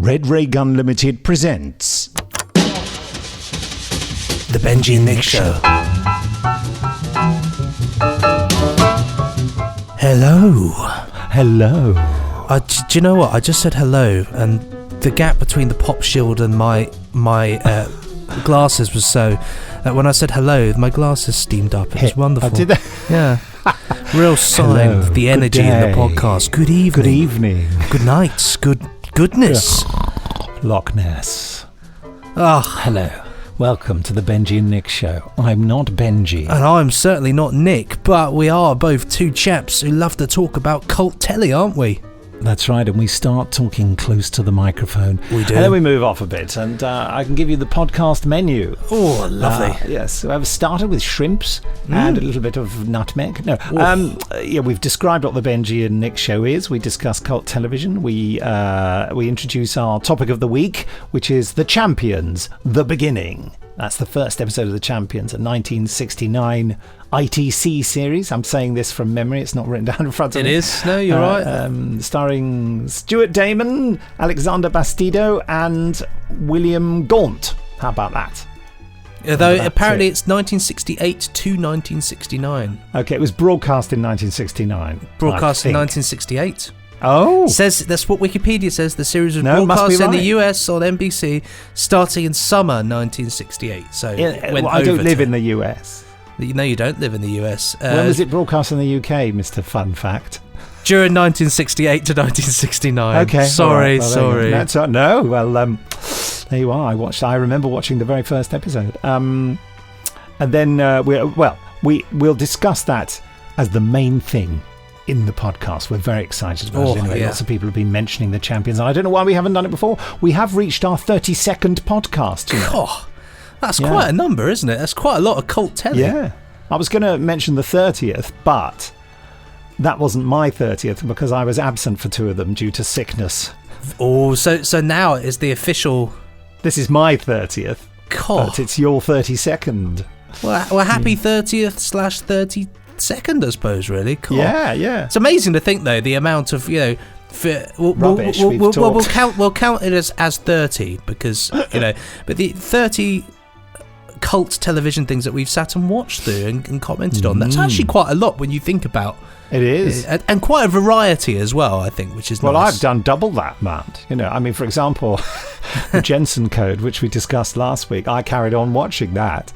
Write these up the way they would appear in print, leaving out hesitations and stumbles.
Red Ray Gun Limited presents The Benji and Nick Show. Hello. Hello. Do you know what? I just said hello, and the gap between the pop shield and my glasses was so that when I said hello, my glasses steamed up. It was wonderful. Did they? Yeah. Real sign of the energy in the podcast. Good evening. Good evening. Good night. Goodness. Loch Ness. Ah. Hello. Welcome to the Benji and Nick Show. I'm not Benji. And I'm certainly not Nick, but we are both two chaps who love to talk about cult telly, aren't we? That's right, and we start talking close to the microphone. We do. And then we move off a bit, and I can give you the podcast menu. Oh, lovely. Yes, so I've started with shrimps and a little bit of nutmeg. No, we've described what the Benji and Nick Show is. We discuss cult television. We introduce our topic of the week, which is The Champions, The Beginning. That's the first episode of The Champions, a 1969 ITC series. I'm saying this from memory. It's not written down in front of me. It is. No, you're right. Starring Stuart Damon, Alexander Bastido, and William Gaunt. How about that? Although apparently it's 1968 to 1969. Okay, it was broadcast in 1969. Broadcast in 1968. Oh. Says that's what Wikipedia says. The series was broadcast in the US on NBC starting in summer 1968. So I don't live in the US. No, you don't live in the US. When was it broadcast in the UK, Mr. Fun Fact? During 1968 to 1969. Okay. Sorry. No. Well, there you are. I remember watching the very first episode. And then we'll discuss that as the main thing in the podcast. We're very excited about it anyway. Yeah. Lots of people have been mentioning The Champions. I don't know why we haven't done it before. We have reached our 32nd podcast. Oh, that's quite a number, isn't it? That's quite a lot of cult telly. Yeah. I was going to mention the 30th, but that wasn't my 30th because I was absent for two of them due to sickness. Oh, so now it is the official... This is my 30th, but it's your 32nd. Well, happy 30th / 32nd, I suppose, really. Cool. Yeah. It's amazing to think, though, the amount of, rubbish we'll count it as 30 because, but the 30 cult television things that we've sat and watched through and commented on, that's actually quite a lot when you think about it. Is. And quite a variety as well, I think, which is nice. Well, I've done double that, Matt. I mean, for example, the Jensen Code, which we discussed last week, I carried on watching that,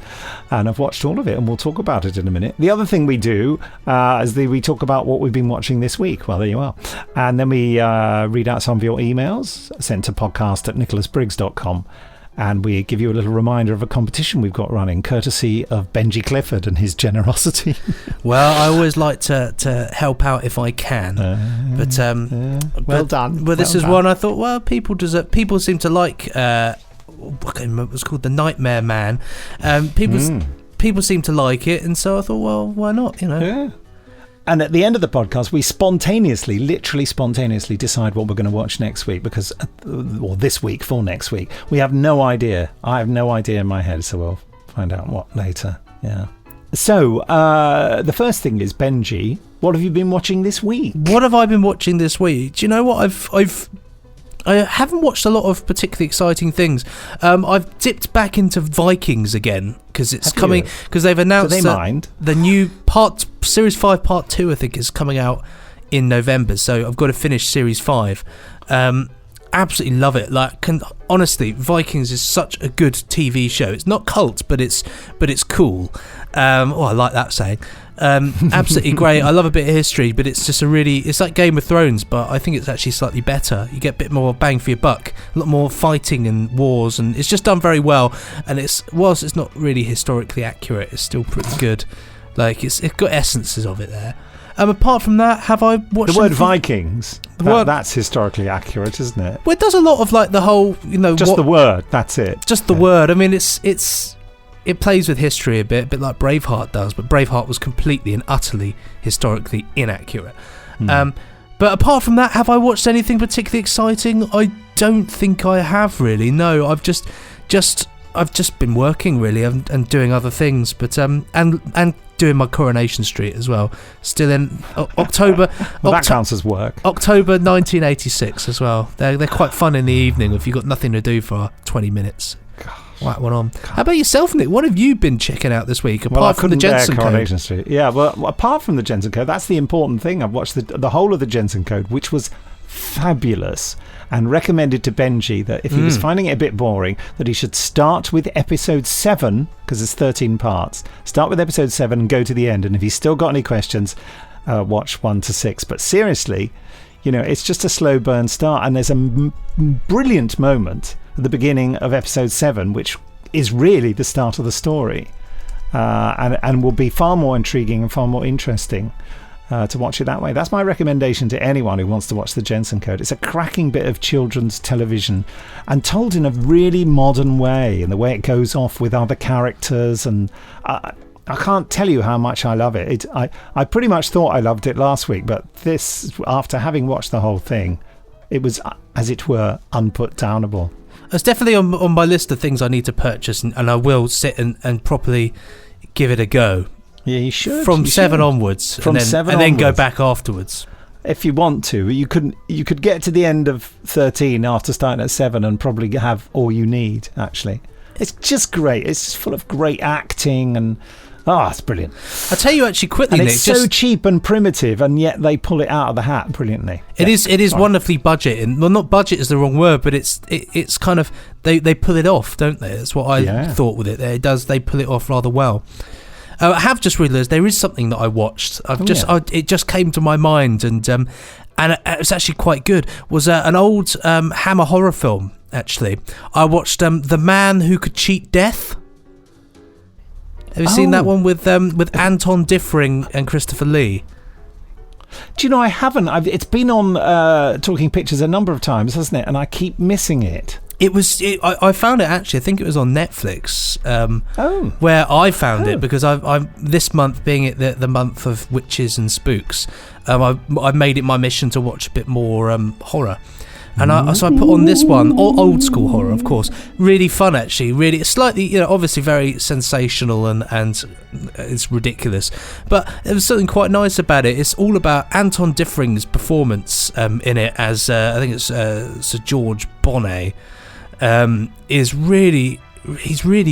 and I've watched all of it, and we'll talk about it in a minute. The other thing we do is we talk about what we've been watching this week. Well, there you are. And then we read out some of your emails sent to podcast@nicholasbriggs.com. And we give you a little reminder of a competition we've got running, courtesy of Benji Clifford and his generosity. Well, I always like to help out if I can. Well done. Well, this is one I thought, well, people seem to like, it was called The Nightmare Man. People seem to like it, and so I thought, well, why not, Yeah. And at the end of the podcast, we literally spontaneously decide what we're going to watch next week or this week for next week. We have no idea. I have no idea in my head, so we'll find out what later. Yeah. So, the first thing is, Benji, what have you been watching this week? What have I been watching this week? Do you know what? I haven't watched a lot of particularly exciting things. I've dipped back into Vikings again because it's coming, because they've announced the new Series 5 Part 2, I think, is coming out in November. So I've got to finish Series 5. Absolutely love it. Honestly, Vikings is such a good TV show. It's not cult, but it's cool. I like that saying. Absolutely great. I love a bit of history, but it's just it's like Game of Thrones, but I think it's actually slightly better. You get a bit more bang for your buck, a lot more fighting and wars, and it's just done very well. And whilst it's not really historically accurate, it's still pretty good. It's got essences of it there. Apart from that, have I watched the word Vikings? That's historically accurate, isn't it? Well, it does a lot of the whole, just the word. That's it. Just the word. I mean, it plays with history a bit like Braveheart does, but Braveheart was completely and utterly historically inaccurate. But apart from that, have I watched anything particularly exciting? I don't think I have, really. No, I've just been working, really, and doing other things. But and doing my Coronation Street as well. Still in October. Well, that counts as work. October 1986 as well. They're quite fun in the evening if you've got nothing to do for 20 minutes. Whack one on. How about yourself, Nick? What have you been checking out this week apart from the Jensen Coronation Code? Street. Yeah, well, apart from the Jensen Code, that's the important thing. I've watched the whole of the Jensen Code, which was fabulous, and recommended to Benji that if he was finding it a bit boring, that he should start with episode 7, because there's 13 parts. Start with episode 7 and go to the end, and if he's still got any questions, watch 1 to 6. But seriously, it's just a slow burn start, and there's a brilliant moment at the beginning of episode 7, which is really the start of the story, and will be far more intriguing and far more interesting to watch it that way. That's my recommendation to anyone who wants to watch the Jensen Code. It's a cracking bit of children's television, and told in a really modern way, in the way it goes off with other characters, and I can't tell you how much I love it. I pretty much thought I loved it last week, but this, after having watched the whole thing, it was, as it were, unputdownable. It's definitely on my list of things I need to purchase, and I will sit and properly give it a go. Yeah, you should. From 7 onwards. From 7 onwards. Then go back afterwards. If you want to. You could get to the end of 13 after starting at 7 and probably have all you need, actually. It's just great. It's just full of great acting, and it's brilliant. I'll tell you actually quickly, and Nick. It's so cheap and primitive, and yet they pull it out of the hat brilliantly. It is wonderfully budgeted. Well, not budget is the wrong word, but it's kind of they pull it off, don't they? That's what I thought with it. They pull it off rather well. I have just realised there is something that I watched. It just came to my mind, and it's actually quite good. Was an old Hammer horror film. Actually, I watched The Man Who Could Cheat Death. Have you seen that one with Anton Diffring and Christopher Lee? Do you know, I haven't. It's been on Talking Pictures a number of times, hasn't it? And I keep missing it. I found it actually. I think it was on Netflix. Where I found it, because I'm this month being the month of witches and spooks. I made it my mission to watch a bit more horror. And so I put on this one, old school horror, of course. Really fun, actually. Really, slightly, obviously very sensational and it's ridiculous. But there was something quite nice about it. It's all about Anton Diffring's performance in it as, I think it's Sir George Bonnet. He's really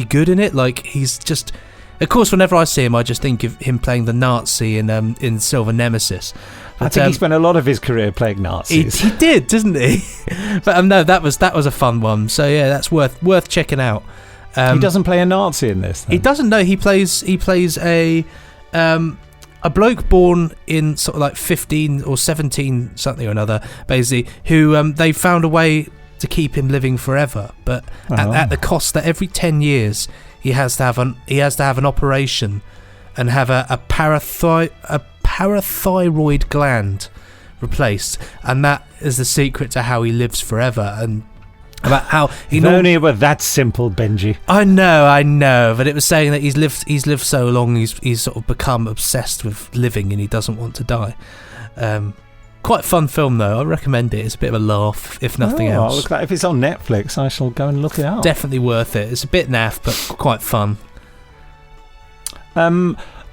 good in it. Like, he's just... Of course, whenever I see him, I just think of him playing the Nazi in Silver Nemesis. But, I think he spent a lot of his career playing Nazis. He did, didn't he? But no, that was a fun one. So yeah, that's worth checking out. He doesn't play a Nazi in this, then? He doesn't. No, he plays a bloke born in sort of like 15 or 17 something or another, basically, who they found a way to keep him living forever, but at the cost that every 10 years he has to have an operation and have a parathyroid gland replaced, and that is the secret to how he lives forever. And about how he only it were that simple, Benji. I know, but it was saying that he's lived so long, he's sort of become obsessed with living, and he doesn't want to die. Quite a fun film, though. I recommend it. It's a bit of a laugh, if nothing else. I'll look at that. If it's on Netflix, I shall go and look it up. Definitely worth it. It's a bit naff, but quite fun.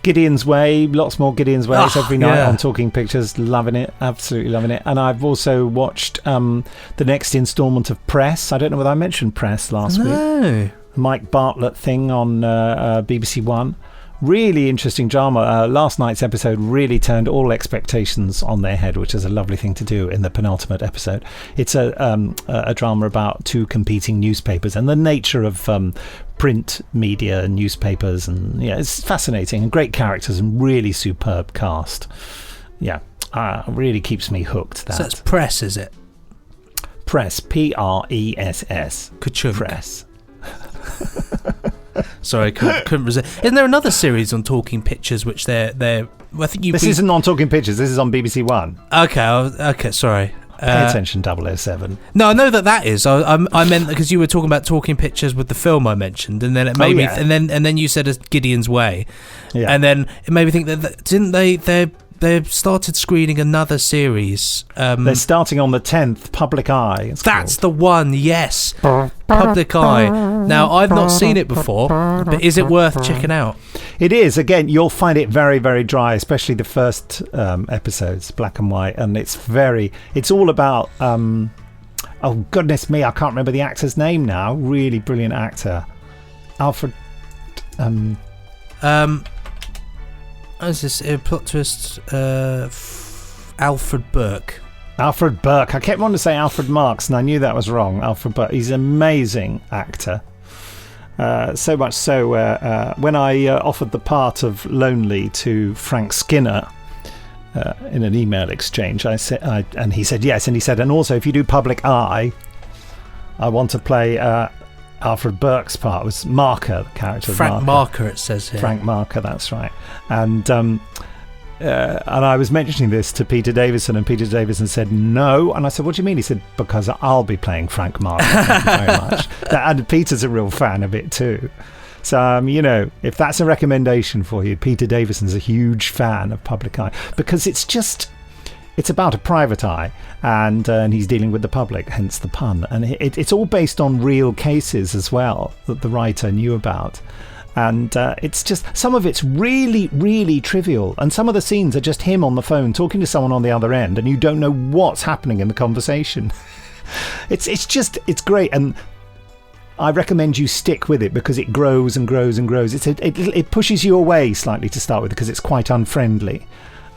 Gideon's Way, lots more Gideon's Ways every night on Talking Pictures. Loving it, absolutely loving it. And I've also watched the next instalment of Press. I don't know whether I mentioned Press last week. Mike Bartlett thing on BBC One. Really interesting drama. Last night's episode really turned all expectations on their head, which is a lovely thing to do in the penultimate episode. It's a drama about two competing newspapers and the nature of print media and newspapers, and it's fascinating, and great characters and really superb cast. Really keeps me hooked. So that's Press, is it? Press, Press. Ka-chunk. Press. Sorry, I couldn't resist. Isn't there another series on Talking Pictures which they're I think this isn't on Talking Pictures, this is on BBC One. Okay, sorry. Pay attention, 007. No, I know that is. I meant because you were talking about Talking Pictures with the film I mentioned, and then it made me, and then you said Gideon's Way, and then it made me think that didn't they they've started screening another series. They're starting on the 10th. Public Eye. That's the one. Yes, Public Eye. Now, I've not seen it before, but is it worth checking out? It is. Again, you'll find it very, very dry, especially the first episodes, black and white, and it's all about. Oh goodness me, I can't remember the actor's name now. Really brilliant actor, Alfred. Is this a plot twist? Alfred Burke. Alfred Burke. I kept wanting to say Alfred Marks, and I knew that was wrong. Alfred Burke. He's an amazing actor. So much so, when I offered the part of Lonely to Frank Skinner in an email exchange, I said, and he said yes, and he said, and also if you do Public Eye, I want to play Alfred Burke's part. It was Marker, the character. Frank Marker, it says here. Frank Marker, that's right. And I was mentioning this to Peter Davison, and Peter Davison said no. And I said, what do you mean? He said, because I'll be playing Frank Marker. Thank you very much. And Peter's a real fan of it too. So, if that's a recommendation for you, Peter Davison's a huge fan of Public Eye, because it's about a private eye, and he's dealing with the public, hence the pun. And it's all based on real cases as well that the writer knew about. And it's just, some of it's really, really trivial. And some of the scenes are just him on the phone talking to someone on the other end, and you don't know what's happening in the conversation. It's great. And I recommend you stick with it, because it grows and grows and grows. It pushes you away slightly to start with, because it's quite unfriendly.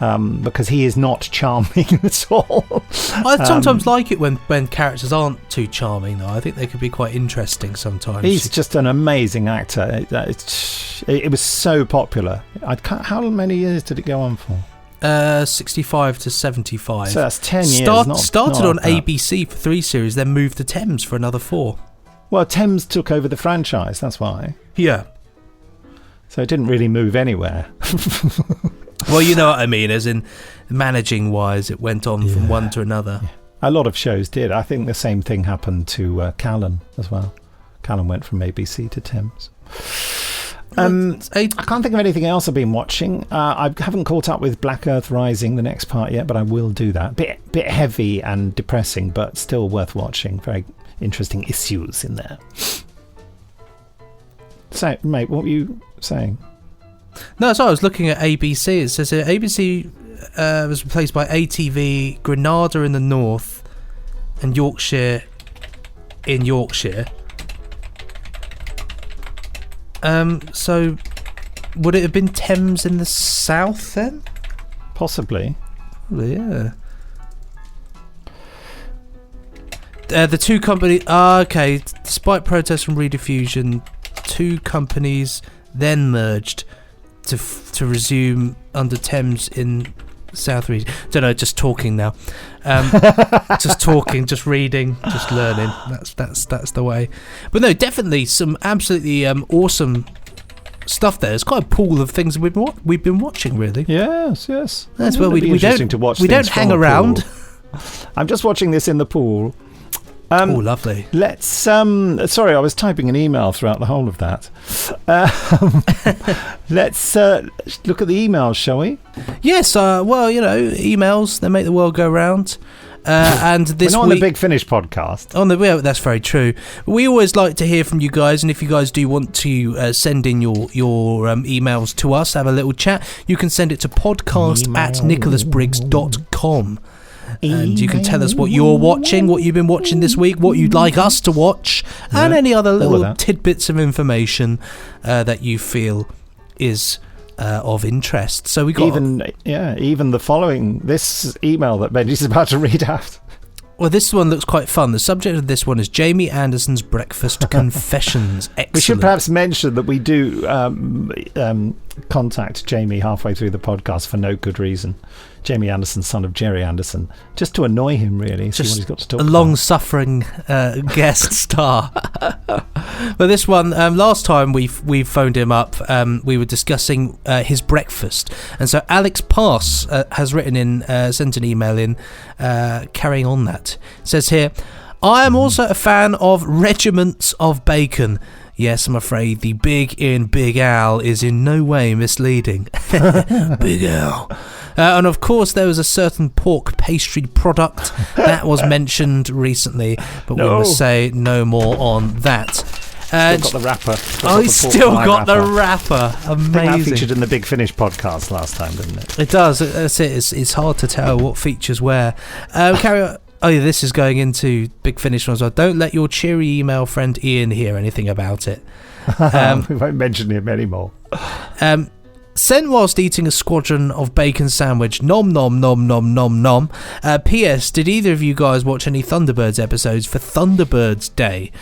Because he is not charming at all. I sometimes like it when characters aren't too charming, though. I think they could be quite interesting sometimes. He's just an amazing actor. It was so popular. How many years did it go on for? 65 to 75. So that's 10 years. Started on ABC for 3 series, then moved to Thames for another 4. Well, Thames took over the franchise, that's why. Yeah. So it didn't really move anywhere. Well, you know what I mean, as in managing wise, it went on from one to another. Yeah. A lot of shows did. I think the same thing happened to Callan as well. Callan went from ABC to Thames. I can't think of anything else I've been watching. I haven't caught up with Black Earth Rising, the next part yet, but I will do that. Bit heavy and depressing, but still worth watching. Very interesting issues in there. So, mate, what were you saying? No, so I was looking at ABC. It says here, ABC was replaced by ATV Granada in the north and Yorkshire in Yorkshire. So would it have been Thames in the south then? Possibly. Yeah. The two companies... okay. Despite protests from rediffusion, 2 companies then merged to resume under Thames in South Region. Don't know, just talking now. Just talking, just reading, just learning. That's the way. But no, definitely some absolutely awesome stuff there. It's quite a pool of things we've been watching, really. Yes. That's where we don't hang around. I'm just watching this in the pool. Lovely. Let's sorry, I was typing an email throughout the whole of that. Let's look at the emails, shall we? Yes, well, emails, they make the world go round. And this we're not on the Big Finish podcast. That's very true. We always like to hear from you guys, and if you guys do want to send in your emails to us, have a little chat, you can send it to podcast@nicholasbriggs.com. And you can tell us what you're watching, what you've been watching this week, what you'd like us to watch, and any other little tidbits of information that you feel is of interest. So we got even the following this email that Benji's about to read out. Well, this one looks quite fun. The subject of this one is Jamie Anderson's breakfast confessions. Excellent. We should perhaps mention that we do contact Jamie halfway through the podcast for no good reason. Jamie Anderson, son of Jerry Anderson, just to annoy him, really. See what he's got to talk about. A long-suffering guest star. But this one, last time we phoned him up, we were discussing his breakfast, and so Alex Pass has written in, sent an email in, carrying on that. It says here, I am also a fan of regiments of bacon. Yes, I'm afraid the big in Big Al is in no way misleading. Big Al. And of course, there was a certain pork pastry product that was mentioned recently, but we must say no more on that. Still got the wrapper. I still got the wrapper. Amazing. I think that featured in the Big Finish podcast last time, didn't it? It does. That's it. It's hard to tell what features where. Carry on. Oh, yeah, this is going into Big Finish as well. Don't let your cheery email friend Ian hear anything about it. We won't mention him anymore. Sent whilst eating a squadron of bacon sandwich. Nom nom nom nom nom nom. P.S. Did either of you guys watch any Thunderbirds episodes for Thunderbirds Day?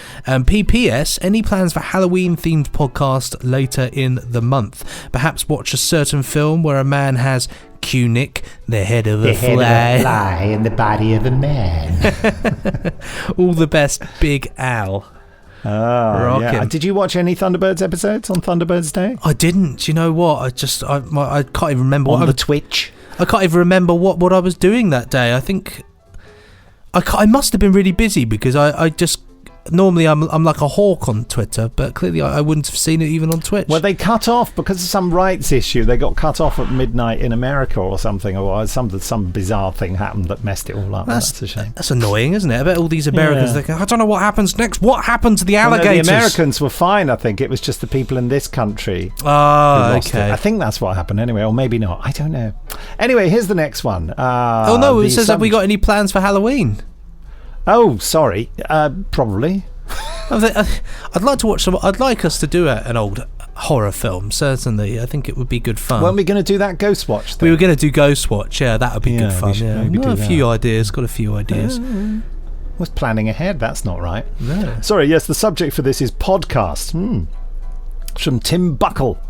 P.P.S. Any plans for Halloween-themed podcast later in the month? Perhaps watch a certain film where a man has Q-Nick, the head of a fly in the body of a man. All the best, Big Al. Yeah. Did you watch any Thunderbirds episodes on Thunderbirds Day? I didn't. You know what? I can't even remember on the Twitch. I can't even remember what I was doing that day. I think I must have been really busy because I just normally I'm like a hawk on Twitter, but clearly I wouldn't have seen it even on Twitch. Well, they cut off because of some rights issue. They got cut off at midnight in America or something, or some bizarre thing happened that messed it all up. That's a shame. That's annoying, isn't it? I bet all these Americans think, I don't know what happens next. What happened to the alligators? The Americans were fine, I think. It was just the people in this country. Oh, okay. I think that's what happened anyway, or maybe not. I don't know. Anyway, here's the next one. It says, have we got any plans for Halloween? Oh, sorry. Probably. I'd like to watch some. I'd like us to do an old horror film. Certainly, I think it would be good fun. Weren't we going to do that Ghost Watch thing? We were going to do Ghost Watch. Yeah, that would be good fun. Got a few ideas. Was planning ahead. That's not right. No. Sorry. Yes, the subject for this is podcast. From Tim Buckle.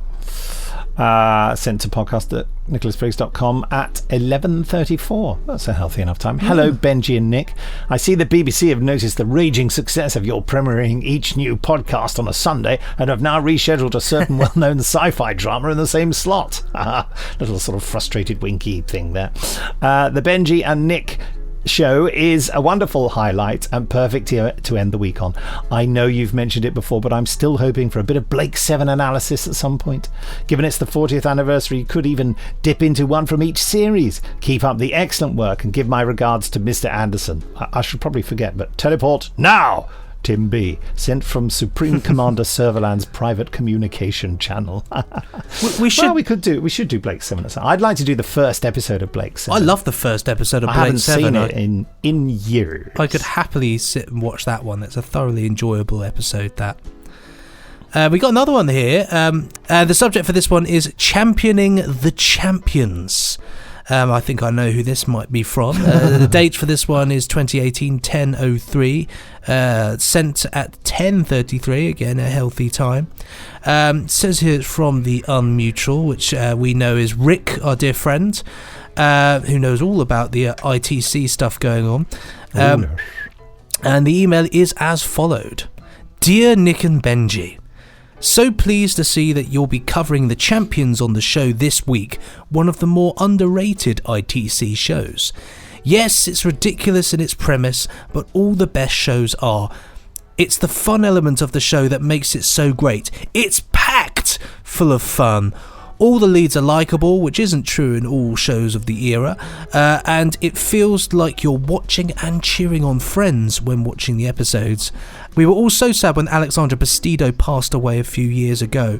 Sent to podcast@nicholasbriggs.com at 11:34. That's a healthy enough time. Hello, Benji and Nick. I see the BBC have noticed the raging success of your premiering each new podcast on a Sunday and have now rescheduled a certain well-known sci-fi drama in the same slot. Little sort of frustrated winky thing there. The Benji and Nick show is a wonderful highlight and perfect to end the week on. I know you've mentioned it before, but I'm still hoping for a bit of Blake 7 analysis at some point. Given it's the 40th anniversary, you could even dip into one from each series. Keep up the excellent work and give my regards to Mr. Anderson. I should probably forget, but teleport now! Tim B. Sent from Supreme Commander Serverland's private communication channel. we should do Blake 7. I'd like to do the first episode of Blake 7. I love the first episode of Blake 7. I haven't seen it in years. I could happily sit and watch that one. It's a thoroughly enjoyable episode, that. We got another one here. The subject for this one is Championing the Champions. I think I know who this might be from. The date for this one is 2018 10/03. Sent at 10:33. Again, a healthy time. Says here it's from the Unmutual, which we know is Rick, our dear friend, who knows all about the ITC stuff going on. And the email is as followed. Dear Nick and Benji, so pleased to see that you'll be covering the champions on the show this week, one of the more underrated ITC shows. Yes, it's ridiculous in its premise, but all the best shows are. It's the fun element of the show that makes it so great. It's packed full of fun. All the leads are likeable, which isn't true in all shows of the era, and it feels like you're watching and cheering on friends when watching the episodes. We were all so sad when Alexandra Bastido passed away a few years ago.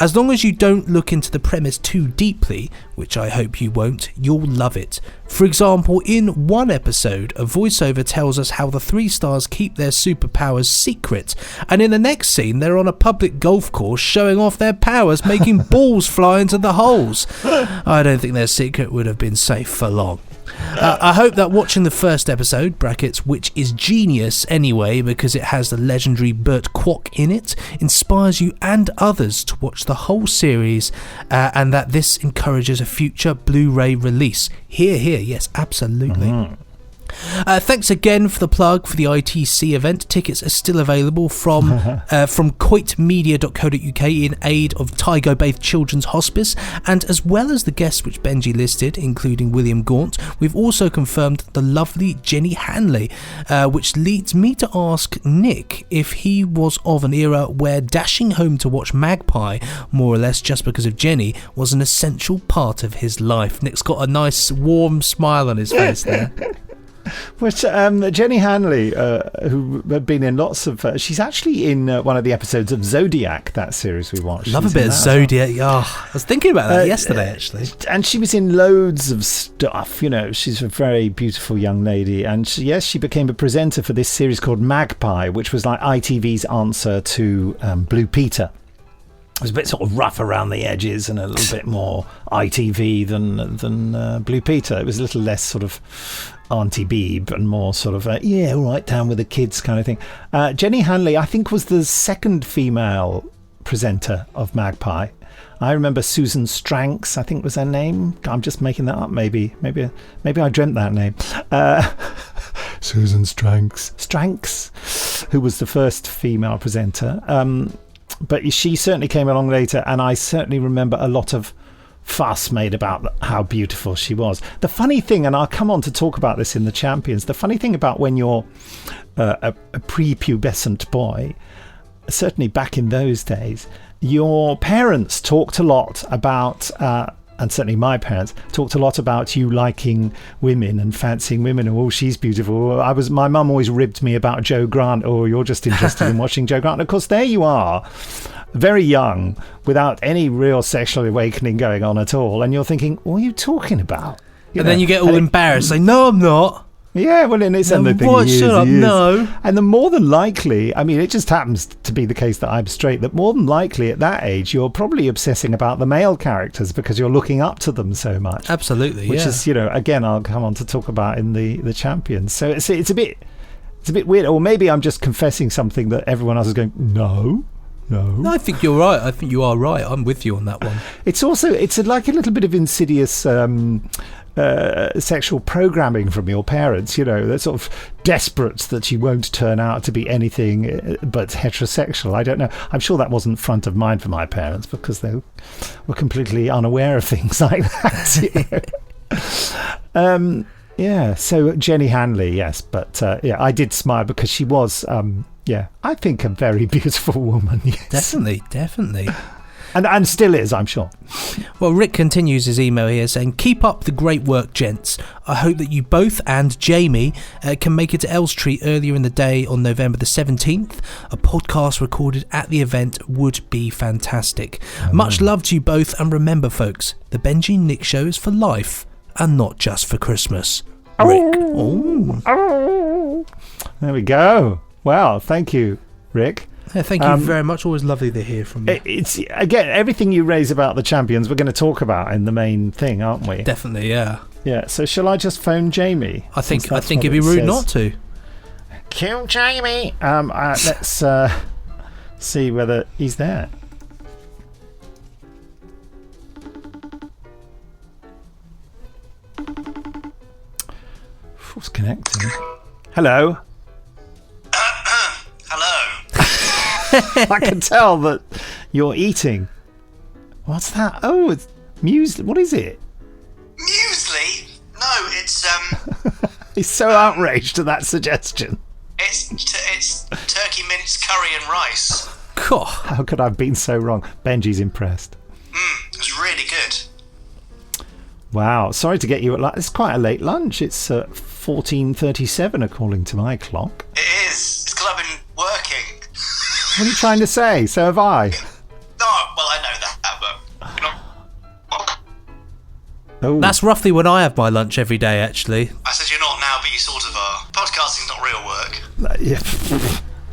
As long as you don't look into the premise too deeply, which I hope you won't, you'll love it. For example, in one episode, a voiceover tells us how the 3 stars keep their superpowers secret, and in the next scene they're on a public golf course showing off their powers, making balls fly into the holes. I don't think their secret would have been safe for long. I hope that watching the first episode, brackets, which is genius anyway because it has the legendary Bert Kwok in it, inspires you and others to watch the whole series, and that this encourages a future Blu-ray release. Hear, hear, yes, absolutely. Thanks again for the plug for the ITC event. Tickets are still available from coitmedia.co.uk in aid of Tygo Bath Children's Hospice, and as well as the guests which Benji listed, including William Gaunt, we've also confirmed the lovely Jenny Hanley, which leads me to ask Nick if he was of an era where dashing home to watch Magpie, more or less just because of Jenny, was an essential part of his life. Nick's got a nice warm smile on his face there. Which Jenny Hanley, who had been in lots of... she's actually in one of the episodes of Zodiac, that series we watched. Love a bit of Zodiac. Well. Oh, I was thinking about that yesterday, actually. And she was in loads of stuff. You know, she's a very beautiful young lady. And she became a presenter for this series called Magpie, which was like ITV's answer to Blue Peter. It was a bit sort of rough around the edges and a little bit more ITV than Blue Peter. It was a little less sort of Auntie Beeb and more sort of, all right, down with the kids kind of thing. Jenny Hanley, I think, was the second female presenter of Magpie. I remember Susan Stranks, I think was her name. I'm just making that up, maybe I dreamt that name. Susan Stranks, who was the first female presenter. But she certainly came along later, and I certainly remember a lot of fuss made about how beautiful she was. The funny thing, and I'll come on to talk about this in the Champions, the funny thing about when you're a prepubescent boy, certainly back in those days, your parents talked a lot about... and certainly my parents talked a lot about you liking women and fancying women. Oh, she's beautiful. My mum always ribbed me about Joe Grant. Oh, you're just interested in watching Joe Grant. And of course, there you are, very young, without any real sexual awakening going on at all. And you're thinking, what are you talking about? Then you get all embarrassed. Like, no, I'm not. Yeah, well, and it's the thing. What? Shut up, no. And the more than likely, I mean, it just happens to be the case that I'm straight, that more than likely at that age, you're probably obsessing about the male characters because you're looking up to them so much. Absolutely, which is, again, I'll come on to talk about in the Champions. So it's a bit weird, or maybe I'm just confessing something that everyone else is going, no. No, I think you're right. I think you are right. I'm with you on that one. It's like a little bit of insidious sexual programming from your parents. They're sort of desperate that you won't turn out to be anything but heterosexual. I don't know. I'm sure that wasn't front of mind for my parents because they were completely unaware of things like that. So Jenny Hanley, yes, but I did smile because she was I think a very beautiful woman. Yes. Definitely. And still is, I'm sure. Well, Rick continues his email here saying, keep up the great work, gents. I hope that you both and Jamie can make it to Elstree earlier in the day on November the 17th. A podcast recorded at the event would be fantastic. Much love to you both, and remember, folks, the Benji Nick show is for life and not just for Christmas. Rick. Oh. There we go. Well, thank you, Rick. Yeah, thank you very much. Always lovely to hear from you. It's again, everything you raise about the Champions, we're going to talk about in the main thing, aren't we? Definitely, yeah. Yeah. So shall I just phone Jamie? I think it'd be rude not to. Kill Jamie. Let's see whether he's there. Who's connecting? Hello. I can tell that you're eating. What's that? Oh, it's muesli. What is it? Muesli? No, it's He's so outraged at that suggestion. It's turkey mince curry and rice. God. How could I have been so wrong? Benji's impressed. It's really good. Wow. Sorry to get you at it's quite a late lunch. It's 14:37 according to my clock. It is. It's because I've been working. What are you trying to say? So have I. No, well, I know that, but... Oh. That's roughly when I have my lunch every day, actually. I said you're not now, but you sort of are. Podcasting's not real work. Yes.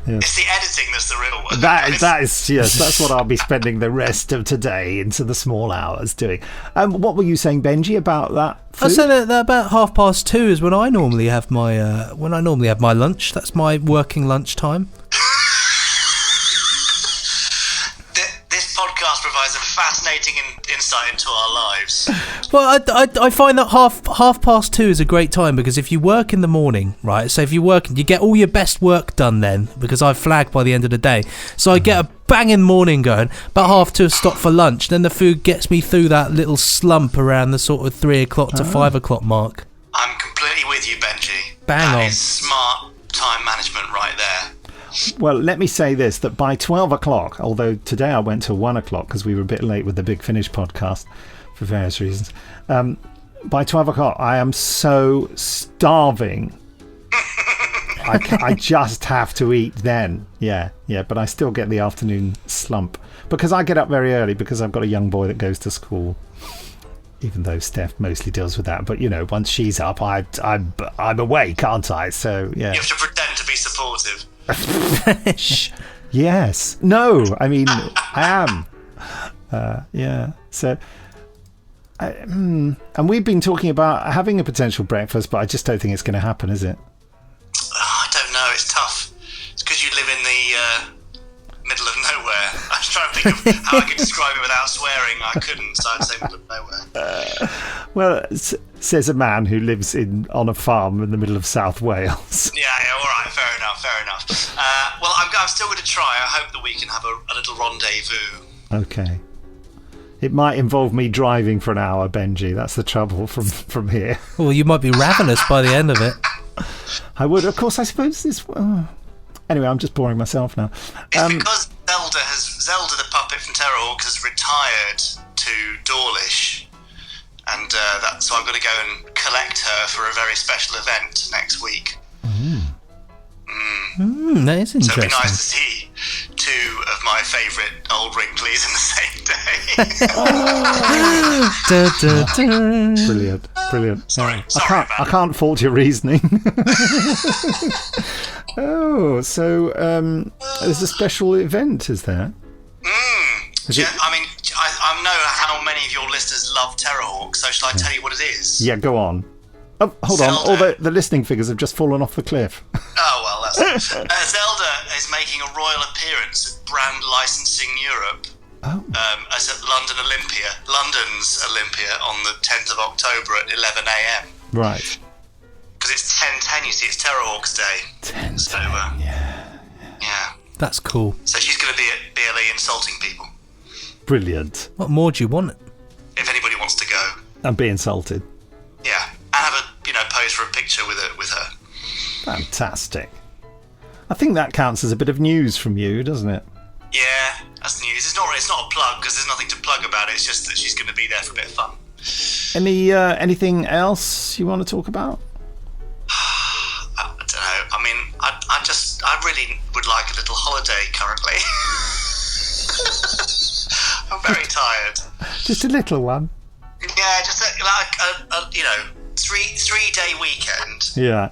It's the editing that's the real work. That is, yes, that's what I'll be spending the rest of today into the small hours doing. What were you saying, Benji, about that food? I said that about 2:30 is when I normally have my lunch. That's my working lunch time. This podcast provides a fascinating insight into our lives. Well, I find that 2:30 is a great time, because if you work in the morning, right, so if you work, you get all your best work done then, because I flag by the end of the day. So I get a banging morning going, about 2:30 stop for lunch, then the food gets me through that little slump around the sort of 3 o'clock to 5 o'clock mark. I'm completely with you, Benji. Bang on. That is smart time management right there. Well, let me say this, that by 12 o'clock, although today I went till 1 o'clock because we were a bit late with the Big Finish podcast for various reasons, by 12 o'clock I am so starving. I just have to eat then. Yeah, but I still get the afternoon slump because I get up very early because I've got a young boy that goes to school. Even though Steph mostly deals with that, but once she's up, I'm awake, aren't I? So yeah. You have to pretend to be supportive. Yes. No. I mean, I am. Yeah. So, and we've been talking about having a potential breakfast, but I just don't think it's going to happen, is it? I don't know. It's tough. It's because you live in the middle of nowhere. I was trying to think of how I could describe it without swearing. I couldn't, so I'd say middle of nowhere. Well, says a man who lives on a farm in the middle of South Wales. Yeah, all right, fair enough. Well, I'm still going to try. I hope that we can have a little rendezvous. Okay. It might involve me driving for an hour, Benji. That's the trouble from here. Well, you might be ravenous by the end of it. I would, of course. I suppose this. Anyway, I'm just boring myself now. It's because Zelda the puppet from Terrorhawks has retired to Dawlish, and so I'm going to go and collect her for a very special event next week. That is interesting. So it'd be nice to see two of my favourite old wrinklies in the same day. Brilliant. Sorry I can't fault your reasoning. Oh, so there's a special event, is there? I mean, I know how many of your listeners love Terrorhawks, so shall I tell you what it is? Yeah, go on. Oh, hold on. All the listening figures have just fallen off the cliff. Oh, well, that's... Zelda is making a royal appearance at Brand Licensing Europe. Oh. As at London's Olympia on the 10th of October at 11 a.m. Right. Because it's 10/10, you see, it's Terrorhawks Day. 10/10, so, yeah. That's cool. So she's going to be at BLE insulting people. Brilliant. What more do you want? If anybody wants to go. And be insulted. Yeah. And have a, pose for a picture with her. Fantastic. I think that counts as a bit of news from you, doesn't it? Yeah, that's news. It's not a plug, because there's nothing to plug about it. It's just that she's going to be there for a bit of fun. Anything else you want to talk about? I don't know. I mean, I really would like a little holiday currently. I'm very tired. Just a little one? Yeah, just a 3-day weekend. Yeah.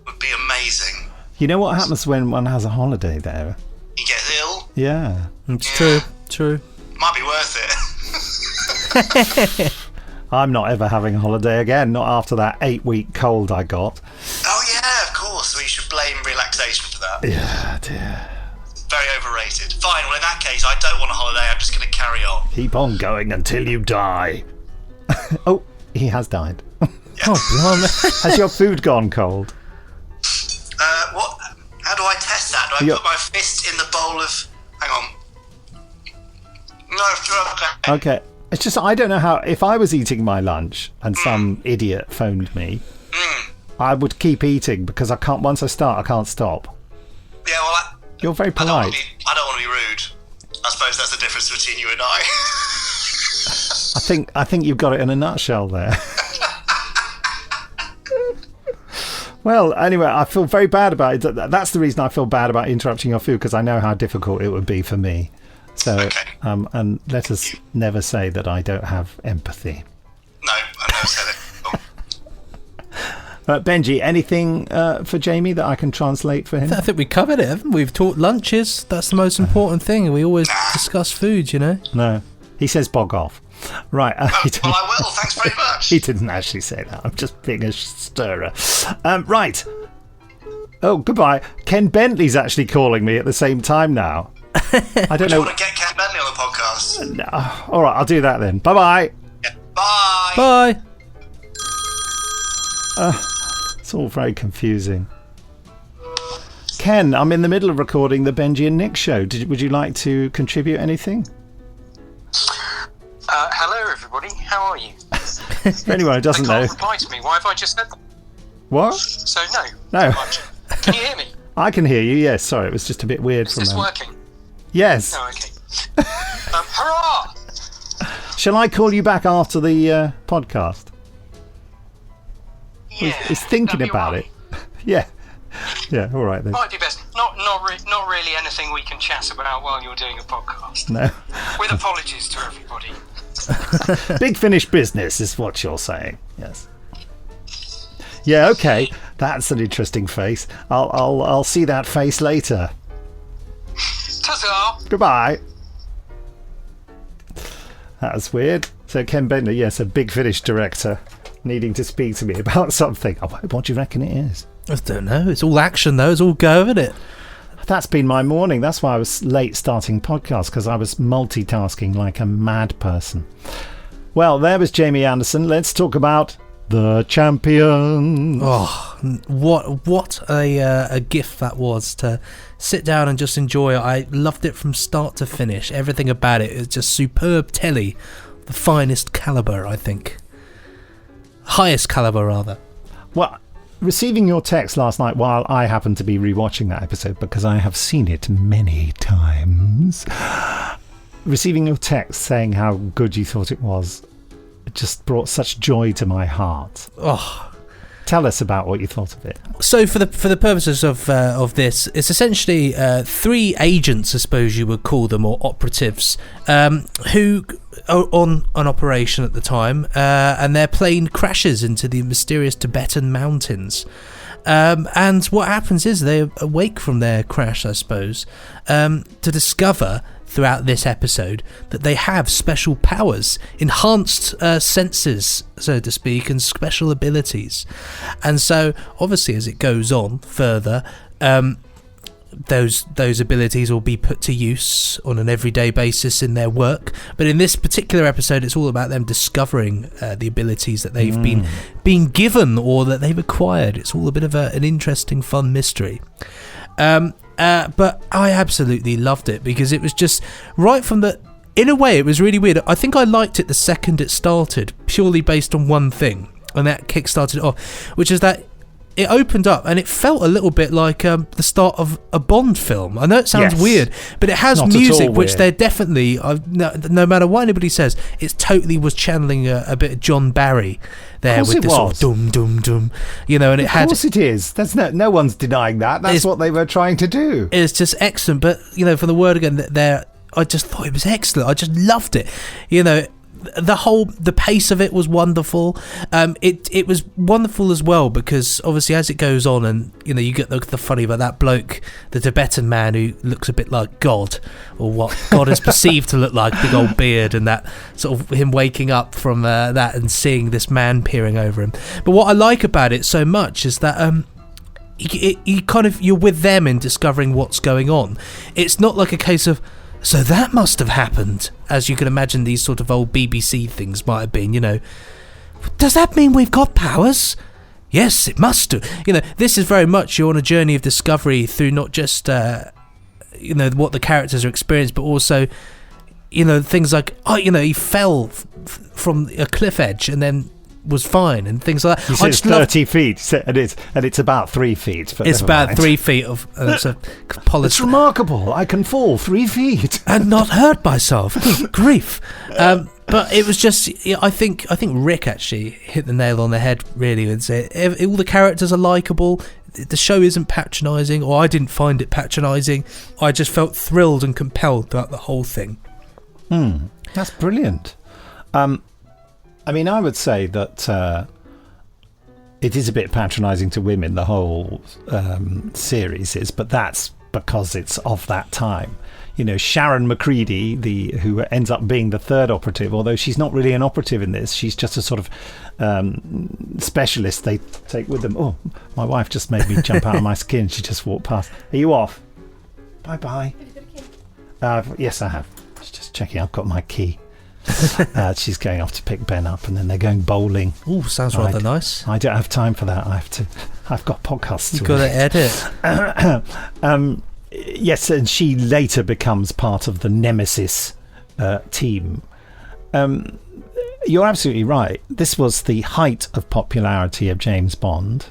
Would be amazing. You know what happens when one has a holiday there? You get ill. Yeah. It's true. Might be worth it. I'm not ever having a holiday again, not after that 8-week cold I got. Oh yeah, of course. So you should blame relaxation for that. Yeah, dear. Very overrated. Fine, well in that case I don't want a holiday, I'm just going to carry on. Keep on going until you die. Oh, he has died. Yeah. Oh, blimey. Has your food gone cold? What? How do I test that? Do I put my fist in the bowl of... Hang on. No, okay. Okay. It's just, I don't know how... If I was eating my lunch and some idiot phoned me, I would keep eating because I can't... Once I start, I can't stop. Yeah, well... You're very polite. I don't want to be rude. I suppose that's the difference between you and I. I think you've got it in a nutshell there. Well, anyway, I feel very bad about it. That's the reason I feel bad about interrupting your food, because I know how difficult it would be for me. So, okay. And let us never say that I don't have empathy. No, I never said it. Benji, anything for Jamie that I can translate for him? I think we covered it, haven't we? We've talked lunches. That's the most important thing. We always discuss food, No. He says bog off. Right. Well, I will. Thanks very much. He didn't actually say that. I'm just being a stirrer. Right. Oh, goodbye. Ken Bentley's actually calling me at the same time now. I don't know. Do you want to get Ken Bentley on the podcast? No. All right, I'll do that then. Bye-bye. Yeah, bye. Bye. It's all very confusing. Ken, I'm in the middle of recording the Benji and Nick show. Would you like to contribute anything? Hello, everybody. How are you? For anyone who doesn't know. They can't reply to me. Why have I just said that? What? So, no. No. Can you hear me? I can hear you, yes. Sorry, it was just a bit weird Is from this there. working? Yes. Oh, okay. Hurrah! Shall I call you back after the podcast? Yeah. He's thinking that'd be about all right. it. Yeah. Yeah, all right then. Might be best. Not really anything we can chat about while you're doing a podcast. No. With apologies to everybody. Big Finish business is what you're saying. Yes. Yeah, okay. That's an interesting face. I'll see that face later. Ta-ta! Goodbye. That was weird. So Ken Bender, yes, a Big Finish director, needing to speak to me about something. What do you reckon it is? I don't know. It's all action, though. It's all go, isn't it? That's been my morning. That's why I was late starting podcasts, because I was multitasking like a mad person. Well, there was Jamie Anderson. Let's talk about the champions. Oh, what a gift that was to sit down and just enjoy it. I loved it from start to finish. Everything about it is just superb telly. The finest caliber, I think. Highest caliber, rather. Well, receiving your text last night while I happened to be rewatching that episode because I have seen it many times. Receiving your text saying how good you thought it was, it just brought such joy to my heart. Oh. Tell us about what you thought of it. So for the purposes of this, it's essentially three agents, I suppose you would call them, or operatives, who are on an operation at the time, and their plane crashes into the mysterious Tibetan mountains. And what happens is they awake from their crash, I suppose, to discover throughout this episode that they have special powers, enhanced senses, so to speak, and special abilities. And so obviously as it goes on further, those abilities will be put to use on an everyday basis in their work. But in this particular episode, it's all about them discovering the abilities that they've been given or that they've acquired. It's all a bit of an interesting, fun mystery. But I absolutely loved it because it was just right from the... In a way, it was really weird. I think I liked it the second it started, purely based on one thing, and that kick-started it off, which is that it opened up and it felt a little bit like the start of a Bond film. I know it sounds weird, but it has music, which they're definitely, no matter what anybody says, it totally was channeling a bit of John Barry there with the sort of dum dum dum, and it had. Of course it is. There's no one's denying that. That's what they were trying to do. It's just excellent, but from the word again, there, I just thought it was excellent. I just loved it. The pace of it was wonderful. It was wonderful as well because obviously as it goes on and you get the funny about that bloke, the Tibetan man who looks a bit like God, or what God is perceived to look like, big old beard and that sort of him waking up from that and seeing this man peering over him. But what I like about it so much is that you're with them in discovering what's going on. It's not like a case of, so that must have happened, as you can imagine these sort of old BBC things might have been, Does that mean we've got powers? Yes, it must do. This is very much you're on a journey of discovery through not just, what the characters are experiencing, but also, things like, he fell from a cliff edge and then was fine and things like that. It's 30 feet and it's about 3 feet. It's about 3 feet of it's remarkable. I can fall 3 feet and not hurt myself. Good grief. But it was just, I think Rick actually hit the nail on the head really and said all the characters are likeable. The show isn't patronising, or I didn't find it patronising. I just felt thrilled and compelled throughout the whole thing. That's brilliant. I would say that it is a bit patronising to women, the whole series is, but that's because it's of that time. Sharon McCready, who ends up being the third operative, although she's not really an operative in this, she's just a sort of specialist they take with them. Oh, my wife just made me jump out of my skin. She just walked past. Are you off? Bye-bye. Yes, I have. She just checking I've got my key. She's going off to pick Ben up, and then they're going bowling. Oh, sounds rather nice. I don't have time for that. I've got podcasts to You've got to edit. Yes, and she later becomes part of the Nemesis team. You're absolutely right. This was the height of popularity of James Bond,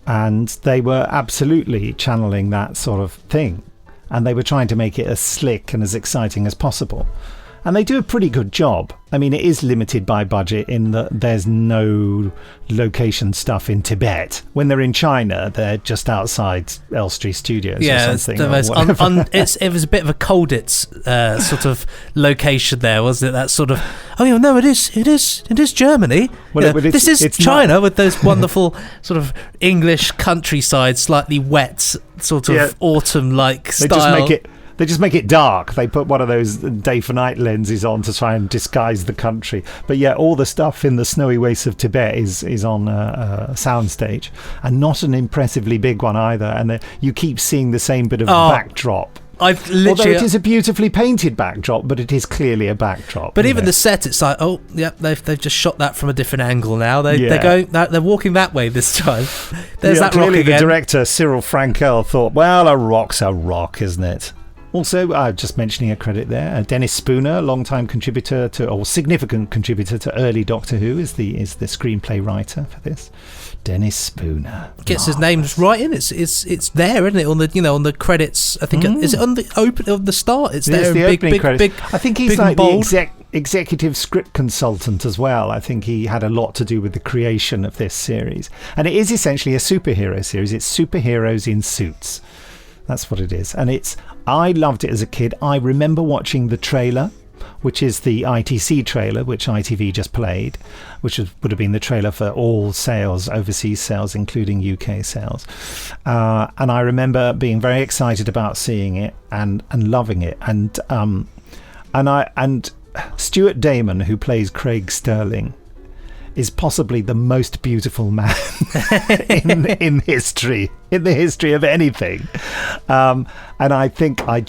and they were absolutely channeling that sort of thing, and they were trying to make it as slick and as exciting as possible. And they do a pretty good job. I mean, it is limited by budget in that there's no location stuff in Tibet. When they're in China, they're just outside Elstree Studios or something. It was a bit of a Colditz sort of location there, wasn't it? That sort of, it is Germany. Well, this is China with those wonderful sort of English countryside, slightly wet, sort of autumn-like style. They just make it dark. They put one of those day for night lenses on to try and disguise the country. But yeah, all the stuff in the snowy wastes of Tibet is on a soundstage, and not an impressively big one either. And you keep seeing the same bit of backdrop. Although it is a beautifully painted backdrop, but it is clearly a backdrop. But even the set, it's like, they've just shot that from a different angle now. They're walking that way this time. There's that clearly rock again. The director Cyril Frankel thought, well, a rock's a rock, isn't it? Also, just mentioning a credit there, Dennis Spooner, long-time contributor or significant contributor to early Doctor Who, is the screenplay writer for this. Dennis Spooner gets his names right in. It's there, isn't it? On the credits, I think. Is it on the start? It's there. The opening credits. I think he's like the executive script consultant as well. I think he had a lot to do with the creation of this series, and it is essentially a superhero series. It's superheroes in suits. That's what it is. And I loved it as a kid. I remember watching the trailer, which is the ITC trailer, which ITV just played, which would have been the trailer for all sales, overseas sales, including UK sales. And I remember being very excited about seeing it and loving it. And Stuart Damon, who plays Craig Sterling, is possibly the most beautiful man in history, in the history of anything. And I think I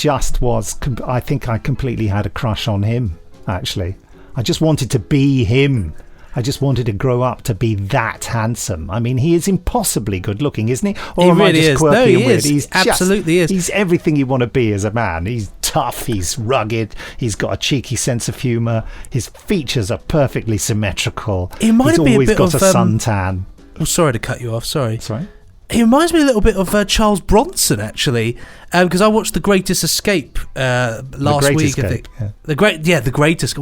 completely had a crush on him, actually. I just wanted to be him. I just wanted to grow up to be that handsome. I mean, he is impossibly good looking, isn't he? Or he am really I just is. quirky No, he and weird? is. He's Absolutely is. He's everything you want to be as a man. He's tough, he's rugged, he's got a cheeky sense of humour, his features are perfectly symmetrical. He's always got a suntan. Oh, sorry to cut you off, sorry. Sorry? He reminds me a little bit of Charles Bronson, actually, because I watched The Greatest Escape last week. I think The Greatest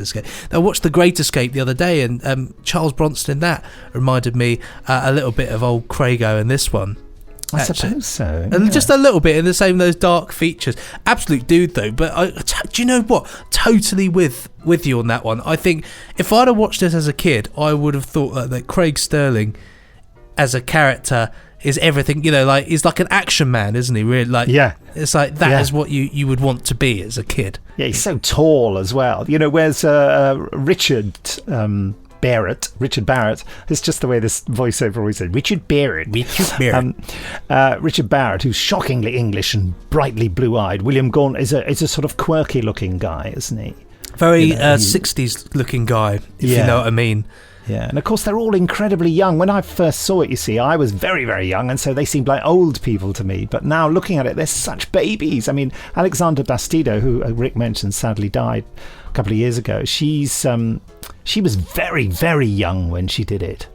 Escape. I watched The Great Escape the other day, and Charles Bronson in that reminded me a little bit of old Craigo in this one. I suppose so. And just a little bit in the same those dark features. Absolute dude though. But do you know what? Totally with you on that one. I think if I'd have watched this as a kid, I would have thought that Craig Sterling as a character is everything, like he's like an action man, isn't he? Really, like it's like that is what you would want to be as a kid. Yeah, he's so tall as well. Where's Richard Barrett? It's just the way this voiceover always said. Richard Barrett, who's shockingly English and brightly blue-eyed. William Gaunt is a sort of quirky-looking guy, isn't he? Very 60s-looking guy, if you know what I mean. Yeah, and of course they're all incredibly young. When I first saw it, you see, I was very, very young, and so they seemed like old people to me. But now looking at it, they're such babies. I mean, Alexandra Bastido, who Rick mentioned, sadly died a couple of years ago. She was very, very young when she did it.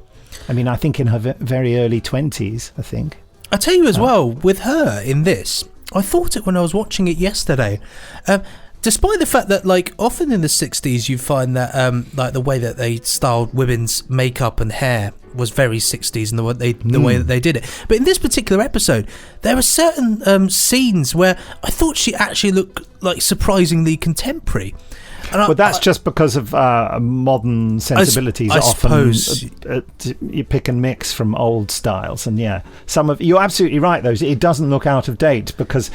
I mean, I think in her very early 20s, I think. I tell you as well, with her in this, I thought it when I was watching it yesterday. Despite the fact that, like, often in the 60s you find that, like, the way that they styled women's makeup and hair was very 60s and the way that they did it. But in this particular episode, there are certain scenes where I thought she actually looked, like, surprisingly contemporary. But that's just because of modern sensibilities. I suppose you pick and mix from old styles, and you're absolutely right. Though it doesn't look out of date because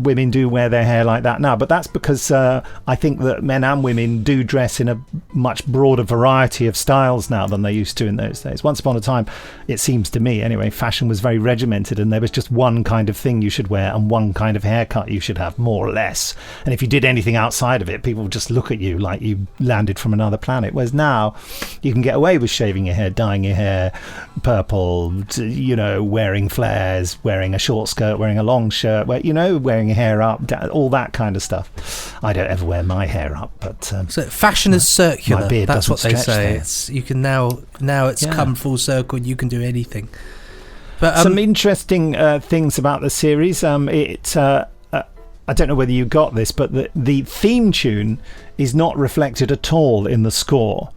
women do wear their hair like that now, but that's because I think that men and women do dress in a much broader variety of styles now than they used to in those days. Once upon a time, it seems to me anyway, fashion was very regimented, and there was just one kind of thing you should wear and one kind of haircut you should have, more or less. And if you did anything outside of it, people would just look at you like you landed from another planet. Whereas now, you can get away with shaving your hair, dyeing your hair purple, wearing flares, wearing a short skirt, wearing a long shirt, wearing your hair up, all that kind of stuff. I don't ever wear my hair up, but so fashion is circular. My beard That's what they say. There. You can now it's come full circle, and you can do anything. But some interesting things about the series. I don't know whether you got this, but the theme tune is not reflected at all in the score,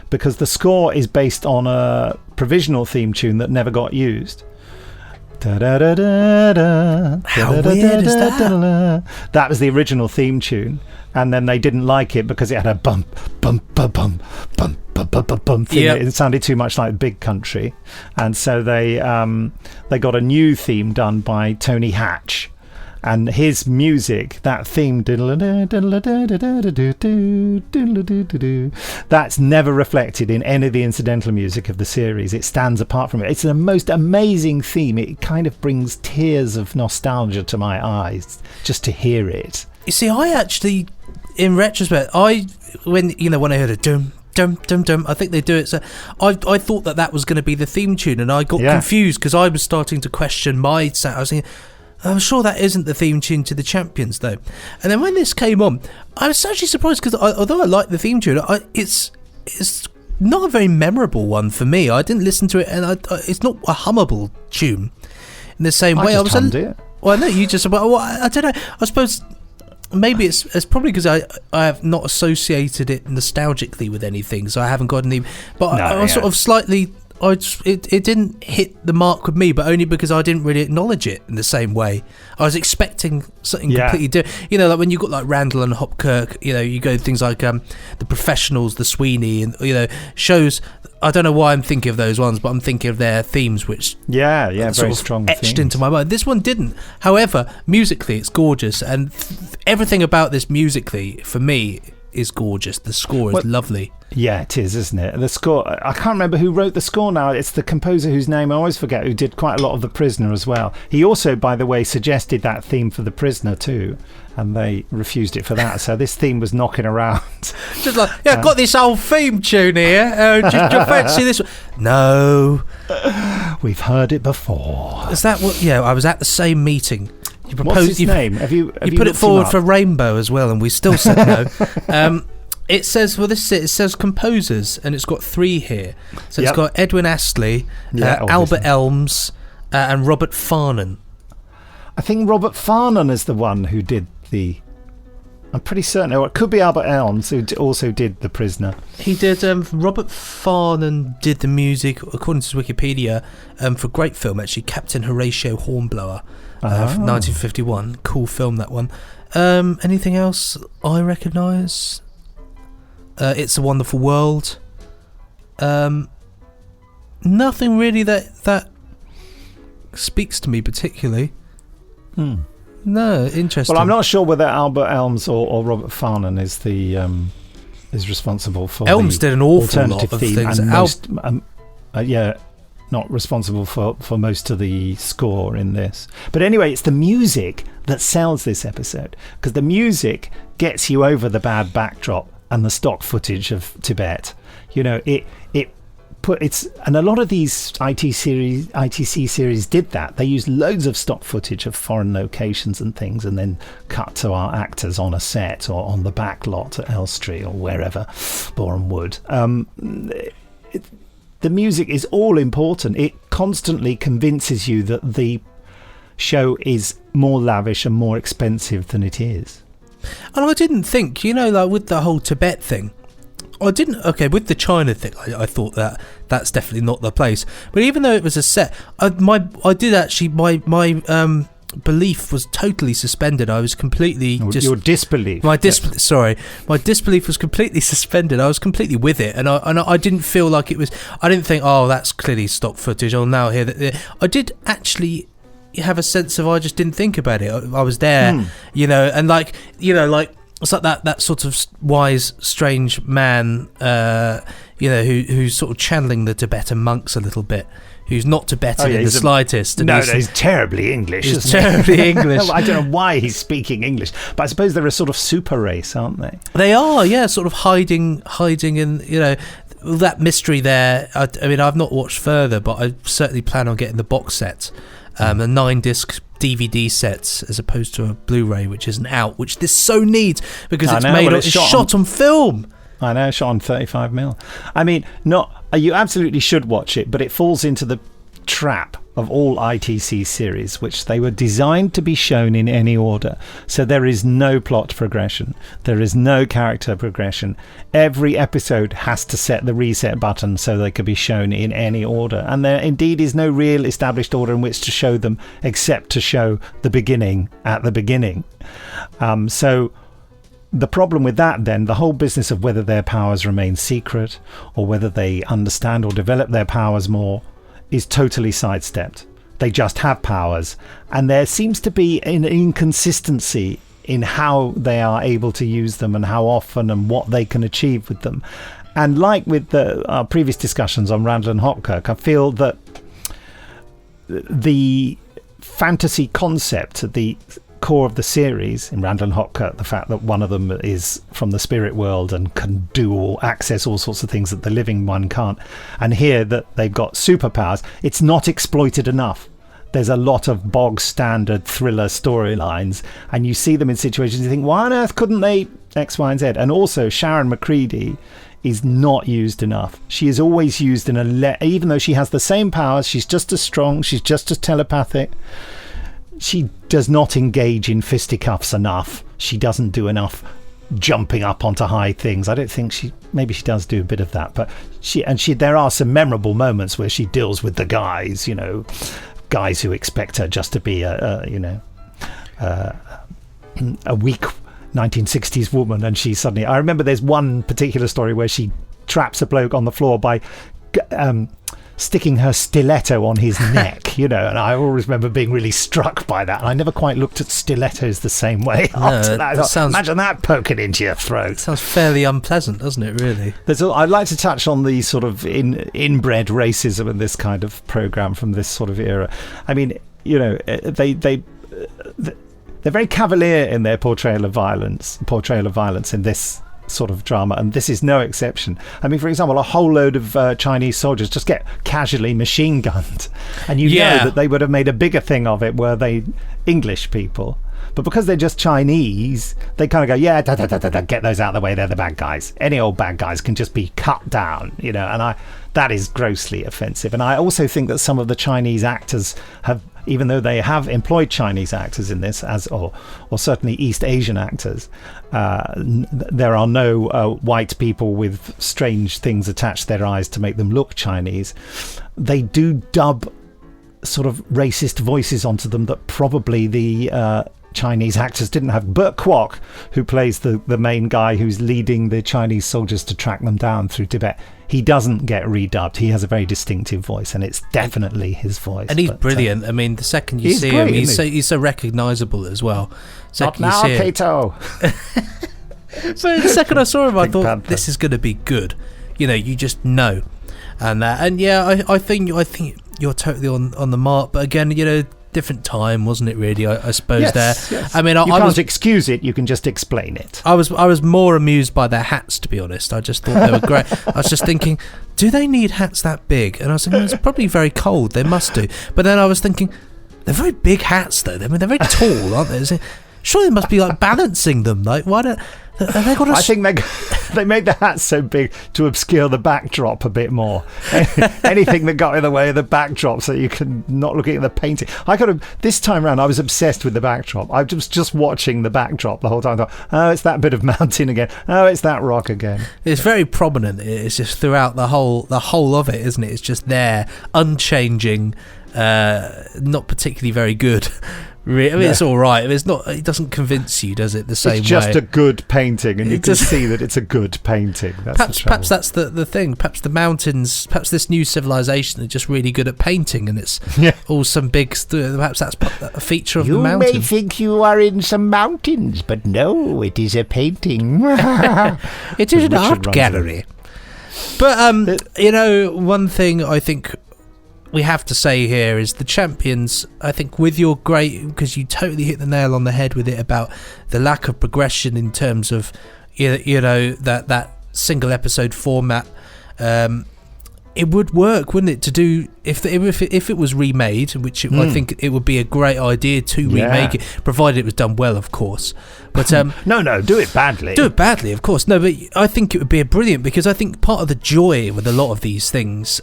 because the score is based on a provisional theme tune that never got used. How weird is that? That was the original theme tune, and then they didn't like it because it had a bump, bump, bump, bump, bump, bump, bump, bump thing. Yep. It sounded too much like Big Country, and so they got a new theme done by Tony Hatch. And his music, that theme, that's never reflected in any of the incidental music of the series. It stands apart from it. It's the most amazing theme. It kind of brings tears of nostalgia to my eyes just to hear it. You see, I actually, in retrospect, when I heard a dum dum dum dum, I think they do it. So I thought that was going to be the theme tune, and I got confused because I was starting to question my sound. I was thinking, I'm sure that isn't the theme tune to The Champions, though. And then when this came on, I was actually surprised because although I like the theme tune, it's not a very memorable one for me. I didn't listen to it, and it's not a hummable tune in the same way. I hummed it. Well, no, you just. Well, I don't know. I suppose maybe it's probably because I have not associated it nostalgically with anything, so I haven't got any. But I was sort of slightly. It didn't hit the mark with me, but only because I didn't really acknowledge it in the same way. I was expecting something completely different. Like when you got like Randall and Hopkirk, you go things like The Professionals, The Sweeney, and shows. I don't know why I'm thinking of those ones, but I'm thinking of their themes, which very strong etched themes into my mind. This one didn't. However, musically, it's gorgeous, and everything about this musically for me is gorgeous. The score is lovely. Yeah, it is, isn't it? The score, I can't remember who wrote the score now. It's the composer whose name I always forget, who did quite a lot of The Prisoner as well. He also, by the way, suggested that theme for The Prisoner too, and they refused it for that. So this theme was knocking around. Just like, I've got this old theme tune here. Do you fancy this one? No. We've heard it before. Is that what? Yeah, I was at the same meeting. You proposed, what's his name? Have you put it forward for Rainbow as well, and we still said no. It says, it says composers, and it's got 3 here. So it's got Edwin Astley, Albert Elms, and Robert Farnon. I think Robert Farnon is the one who did I'm pretty certain. Or it could be Albert Elms, who also did The Prisoner. He did. Robert Farnon did the music, according to Wikipedia, for a great film, actually, Captain Horatio Hornblower, from 1951. Cool film, that one. Anything else I recognise? It's a Wonderful World. Nothing really that speaks to me particularly. No, interesting. Well, I'm not sure whether Albert Elms or Robert Farnon is responsible for Elms did an awful lot of theme things. And not responsible for most of the score in this. But anyway, it's the music that sells this episode, because the music gets you over the bad backdrop and the stock footage of Tibet. And a lot of these ITC series did that. They used loads of stock footage of foreign locations and things, and then cut to our actors on a set or on the back lot at Elstree or wherever, Boreham Wood. The music is all important. It constantly convinces you that the show is more lavish and more expensive than it is. And I didn't think, like with the whole Tibet thing, with the China thing, I thought that's definitely not the place. But even though it was a set, my belief was totally suspended. I was completely your disbelief. My disbelief was completely suspended. I was completely with it, and I didn't feel like it was. I didn't think, oh, that's clearly stock footage. I'll now hear that. I did actually you have a sense of I just didn't think about it. I was there, you know, and like, you know, like it's like that sort of wise, strange man, you know, who's sort of channeling the Tibetan monks a little bit. Who's not Tibetan in the slightest. And he's terribly English. He's terribly English. I don't know why he's speaking English, but I suppose they're a sort of super race, aren't they? They are, yeah, sort of hiding in, you know, that mystery there. I mean, I've not watched further, but I certainly plan on getting the box set, the 9-disc DVD sets, as opposed to a Blu-ray, which isn't out, which this so needs because it's shot on film. I know, shot on 35mm. I mean, you absolutely should watch it, but it falls into the trap of all ITC series, which they were designed to be shown in any order. So there is no plot progression. There is no character progression. Every episode has to set the reset button so they could be shown in any order. And there indeed is no real established order in which to show them, except to show the beginning at the beginning. So the problem with that, then, the whole business of whether their powers remain secret or whether they understand or develop their powers more is totally sidestepped. They just have powers, and there seems to be an inconsistency in how they are able to use them and how often and what they can achieve with them. And like with our previous discussions on Randall and Hopkirk, I feel that the fantasy concept at the core of the series in Randall and Hopkirk, the fact that one of them is from the spirit world and can access all sorts of things that the living one can't, and here that they've got superpowers, it's not exploited enough. There's a lot of bog standard thriller storylines, and you see them in situations you think, why on earth couldn't they X, Y and Z? And also Sharon McCready is not used enough. She is always used even though she has the same powers, she's just as strong, she's just as telepathic. She does not engage in fisticuffs enough. She doesn't do enough jumping up onto high things. I don't think maybe she does do a bit of that, but there are some memorable moments where she deals with the guys, you know, guys who expect her just to be a weak 1960s woman, and she suddenly, I remember there's one particular story where she traps a bloke on the floor by sticking her stiletto on his neck, you know, and I always remember being really struck by that. I never quite looked at stilettos the same way after that. Imagine that poking into your throat. It sounds fairly unpleasant, doesn't it, really? I'd like to touch on the sort of inbred racism in this kind of program from this sort of era. I mean, you know, they're very cavalier in their portrayal of violence in this sort of drama, and this is no exception. I mean, for example, a whole load of Chinese soldiers just get casually machine gunned, and you know that they would have made a bigger thing of it were they English people, but because they're just Chinese, they kind of go, get those out of the way, they're the bad guys. Any old bad guys can just be cut down, you know, and that is grossly offensive. And I also think that some of the Chinese actors have, even though they have employed Chinese actors in this, or certainly East Asian actors, there are no white people with strange things attached to their eyes to make them look Chinese. They do dub sort of racist voices onto them that probably the Chinese actors didn't have. Burt Kwok, who plays the main guy who's leading the Chinese soldiers to track them down through Tibet, he doesn't get redubbed. He has a very distinctive voice, and it's definitely his voice. And he's brilliant. I mean, the second you see him, he's so recognisable as well. Not now, Kato. So the second I saw him, I thought, this is going to be good. You know, you just know. And yeah, I think you're totally on the mark. But again, you know, different time, wasn't it, really, I suppose. Yes. I mean, you can't excuse it, you can just explain it. I was more amused by their hats, to be honest. I just thought they were great. I was just thinking, do they need hats that big? And I was thinking, it's probably very cold, they must do. But then I was thinking, they're very big hats though. I mean, they're very tall, aren't they? Surely they must be like balancing them. Like, why don't they got? I think they made the hats so big to obscure the backdrop a bit more. Anything that got in the way of the backdrop, so you can not looking at the painting. This time around, I was obsessed with the backdrop. I was just watching the backdrop the whole time. I thought, oh, it's that bit of mountain again. Oh, it's that rock again. It's very prominent. It's just throughout the whole of it, isn't it? It's just there, unchanging, not particularly very good. It's all right. It's not. It doesn't convince you, does it? The same way. It's just a good painting, and you can see that it's a good painting. Perhaps that's the thing. Perhaps the mountains. Perhaps this new civilization are just really good at painting, and it's all some big. Perhaps that's a feature of the mountain. You may think you are in some mountains, but no, it is a painting. It is an art gallery. But one thing I think we have to say here is the champions, I think, with your great, because you totally hit the nail on the head with it about the lack of progression in terms of that single episode format. It would work, wouldn't it, to do if it was remade, which I think it would be a great idea to remake it, provided it was done well, of course. But no, do it badly. Do it badly, of course. No, but I think it would be brilliant, because I think part of the joy with a lot of these things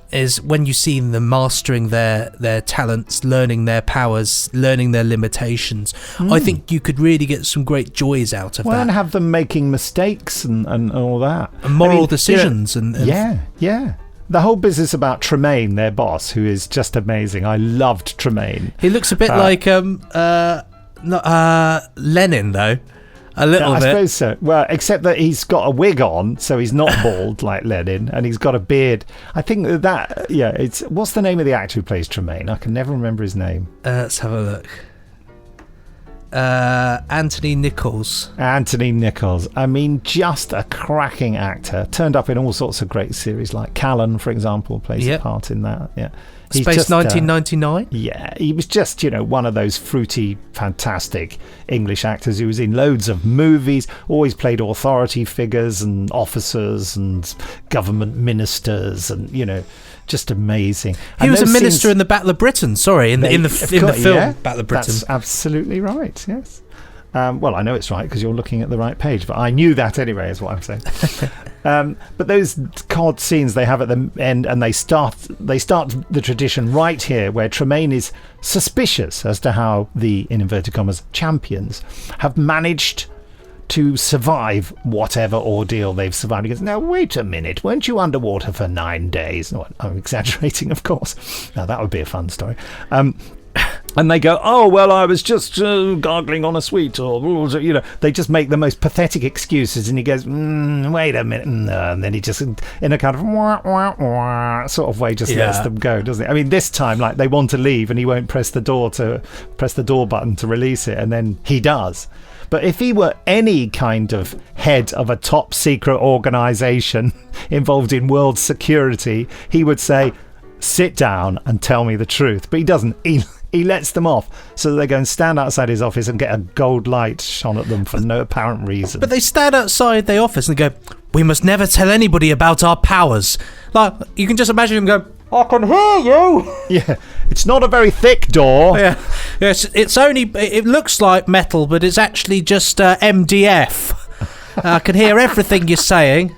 is when you see them mastering their talents, learning their powers, learning their limitations. I think you could really get some great joys out of that. And have them making mistakes and all that. And moral decisions. Yeah. The whole business about Tremaine, their boss, who is just amazing. I loved Tremaine. He looks a bit like Lenin, though. A little bit. I suppose so. Well, except that he's got a wig on, so he's not bald like Lenin, and he's got a beard. I think it's... What's the name of the actor who plays Tremaine? I can never remember his name. Let's have a look. Anthony Nichols. Anthony Nichols. I mean, just a cracking actor. Turned up in all sorts of great series, like Callan, for example, plays a part in that. Yeah. Space 1999? He was just, one of those fruity, fantastic English actors who was in loads of movies, always played authority figures and officers and government ministers and, just amazing. He was a minister in the Battle of Britain, in the film Battle of Britain. That's absolutely right, yes. Well, I know it's right because you're looking at the right page, but I knew that anyway, is what I'm saying. But those COD scenes they have at the end, and they start the tradition right here, where Tremaine is suspicious as to how the, in inverted commas, champions have managed to survive whatever ordeal they've survived. He goes, now wait a minute, weren't you underwater for 9 days? No, I'm exaggerating, of course. Now that would be a fun story. And they go, oh, well, I was just gargling on a sweet, or, they just make the most pathetic excuses. And he goes, wait a minute. And then he just, in a kind of wah, wah, wah sort of way, just lets them go, doesn't he? I mean, this time, like, they want to leave and he won't press the door button to release it. And then he does. But if he were any kind of head of a top secret organization involved in world security, he would say, sit down and tell me the truth. But he doesn't. He lets them off so that they go and stand outside his office and get a gold light shone at them for no apparent reason. But they stand outside the office and go, we must never tell anybody about our powers. Like, you can just imagine him go, I can hear you. Yeah, it's not a very thick door. Yeah, yes, it looks like metal, but it's actually just MDF. I can hear everything you're saying.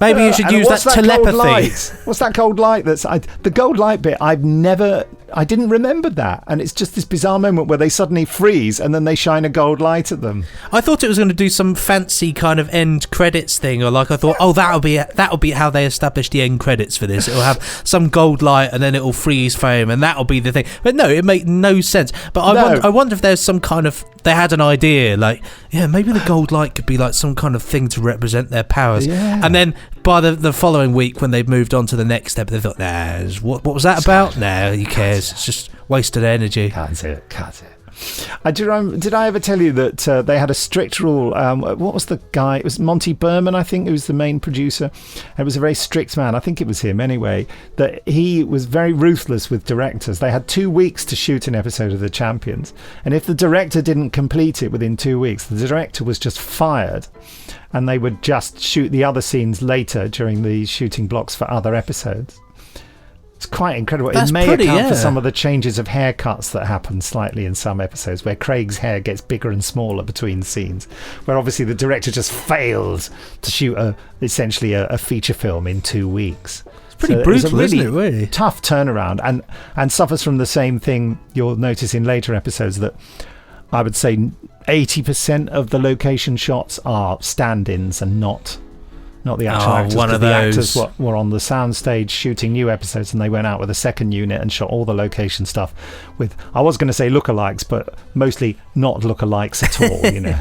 Maybe you should use that telepathy. What's that gold light? The gold light bit. I didn't remember that, and it's just this bizarre moment where they suddenly freeze and then they shine a gold light at them. I thought it was going to do some fancy kind of end credits thing, or like I thought, that'll be how they establish the end credits for this. It'll have some gold light and then it'll freeze frame, and that'll be the thing. But no, it made no sense. But I wonder if there's some kind of, they had an idea, like, maybe the gold light could be like some kind of thing to represent their powers. Yeah. And then by the following week, when they've moved on to the next step, they thought, what was that about? who cares? It's just wasted energy. Can't it. Did I ever tell you that they had a strict rule? What was the guy? It was Monty Berman, I think, who was the main producer. It was a very strict man. I think it was him anyway. That he was very ruthless with directors. They had 2 weeks to shoot an episode of The Champions, and if the director didn't complete it within 2 weeks, the director was just fired, and they would just shoot the other scenes later during the shooting blocks for other episodes. It's quite incredible. It may account for some of the changes of haircuts that happen slightly in some episodes, where Craig's hair gets bigger and smaller between scenes, where obviously the director just failed to shoot essentially a feature film in 2 weeks. It's pretty brutal, isn't it, really? Tough turnaround, and suffers from the same thing you'll notice in later episodes, that I would say 80% of the location shots are stand-ins and not not the actual actors. One of the those. actors were on the soundstage shooting new episodes, and they went out with a second unit and shot all the location stuff with, I was going to say lookalikes, but mostly not lookalikes at all, you know.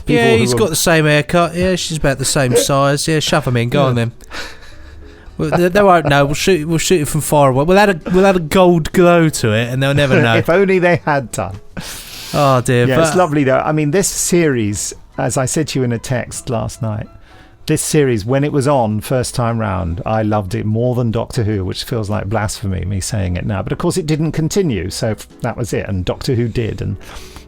Yeah, he's got the same haircut. Yeah, she's about the same size. Yeah, shove him in. Go on then. They won't know. We'll shoot it from far away. We'll add a gold glow to it, and they'll never know. If only they had done. Oh dear. Yeah, it's lovely though. I mean, this series, as I said to you in a text last night, this series, when it was on first time round, I loved it more than Doctor Who, which feels like blasphemy, me saying it now. But of course it didn't continue, so that was it. And Doctor Who did. And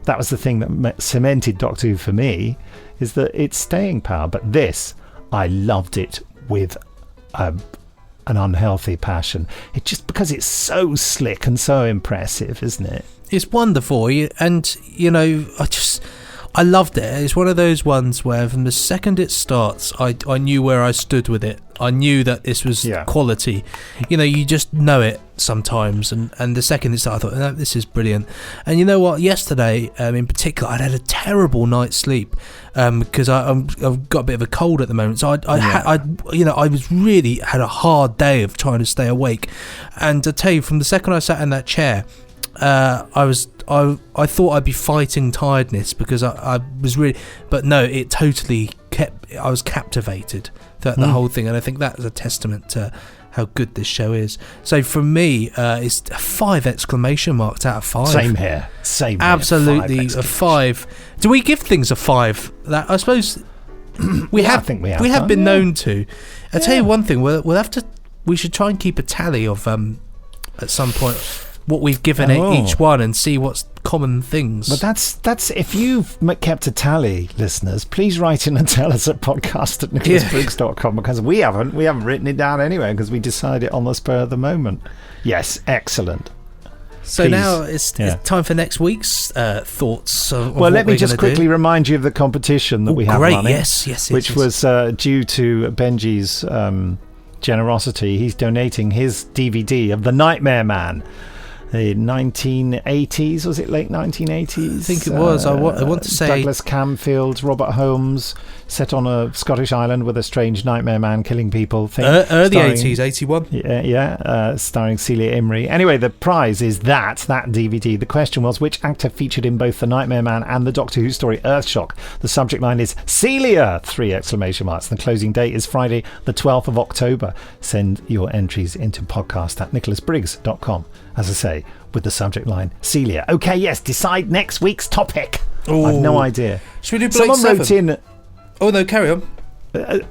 that was the thing that cemented Doctor Who for me, is that its staying power. But this, I loved it with an unhealthy passion. It just because it's so slick and so impressive, isn't it? It's wonderful, and you know, I loved it. It's one of those ones where from the second it starts, I knew where I stood with it. I knew that this was quality. You know, you just know it sometimes, and the second it started, I thought, no, this is brilliant. And you know what? Yesterday, in particular, I'd had a terrible night's sleep because I've got a bit of a cold at the moment. So I was really had a hard day of trying to stay awake. And to tell you, from the second I sat in that chair, I thought I'd be fighting tiredness because I was really, but no, it totally I was captivated throughout the whole thing, and I think that's a testament to how good this show is. So for me, it's 5 exclamation marks out of 5. Same here. Absolutely, a 5. Do we give things a 5? That I suppose we have. I think we have been known to. I'll tell you one thing. We'll have to. We should try and keep a tally of at some point what we've given each one and see what's common things. But that's if you've kept a tally, listeners, please write in and tell us at podcast@nicholasbriggs.com, because we haven't written it down anyway because we decided on the spur of the moment. Yes, excellent. So please. Now it's time for next week's thoughts. Well, let me just quickly remind you of the competition that we have running. Yes, which was due to Benji's generosity. He's donating his DVD of The Nightmare Man. The 1980s, was it late 1980s? I think it was. I want to say Douglas Camfield, Robert Holmes, set on a Scottish island with a strange nightmare man killing people. Early 80s, 81. Starring Celia Imrie. Anyway, the prize is that DVD. The question was, which actor featured in both The Nightmare Man and the Doctor Who story Earthshock? The subject line is Celia! 3 exclamation marks. The closing date is Friday, the 12th of October. Send your entries into podcast@nicholasbriggs.com. As I say, with the subject line Celia. Okay, yes, decide next week's topic. Ooh. I've no idea. Should we do Blake 7? Wrote in. Oh no, carry on.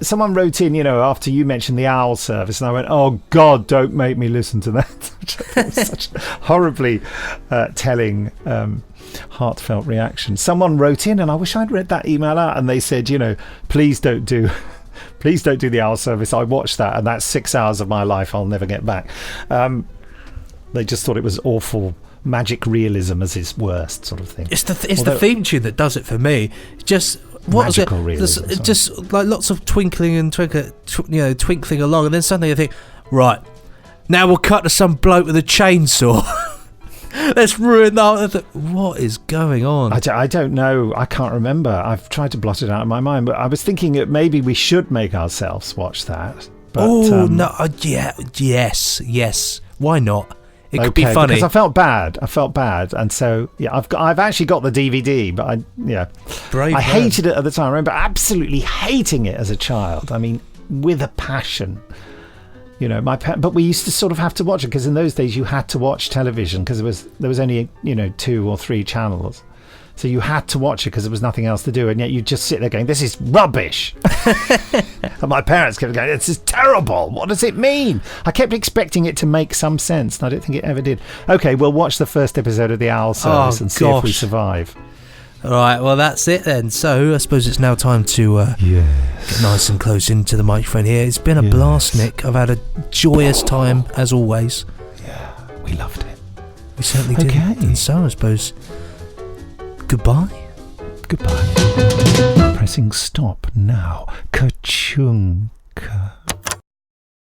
Someone wrote in, after you mentioned the owl service, and I went, "Oh God, don't make me listen to that." Which I thought was such a horribly telling, heartfelt reaction. Someone wrote in, and I wish I'd read that email out, and they said, please don't do the owl service. I watched that, and that's 6 hours of my life I'll never get back. They just thought it was awful magic realism as its worst sort of thing. It's the theme tune that does it for me. Just what magical was it? Realism, just like lots of twinkling and twinkling along, and then suddenly I think, right, now we'll cut to some bloke with a chainsaw. Let's ruin that. What is going on? I don't know. I can't remember. I've tried to blot it out of my mind, but I was thinking that maybe we should make ourselves watch that. But, no, yes. Why not? It could be funny. Because I felt bad, and so I've actually got the DVD, but I hated it at the time. I remember absolutely hating it as a child. I mean, with a passion. But we used to sort of have to watch it because in those days you had to watch television because there was only 2 or 3 channels. So you had to watch it because there was nothing else to do, and yet you just sit there going, "This is rubbish." And my parents kept going, "This is terrible. What does it mean?" I kept expecting it to make some sense, and I don't think it ever did. Okay, we'll watch the first episode of The Owl Service and see if we survive. All right, well, that's it then. So I suppose it's now time to get nice and close into the microphone here. It's been a blast, Nick. I've had a joyous time, as always. Yeah, we loved it. We certainly did. Okay. And so I suppose... Goodbye. Pressing stop now. Ka-chung.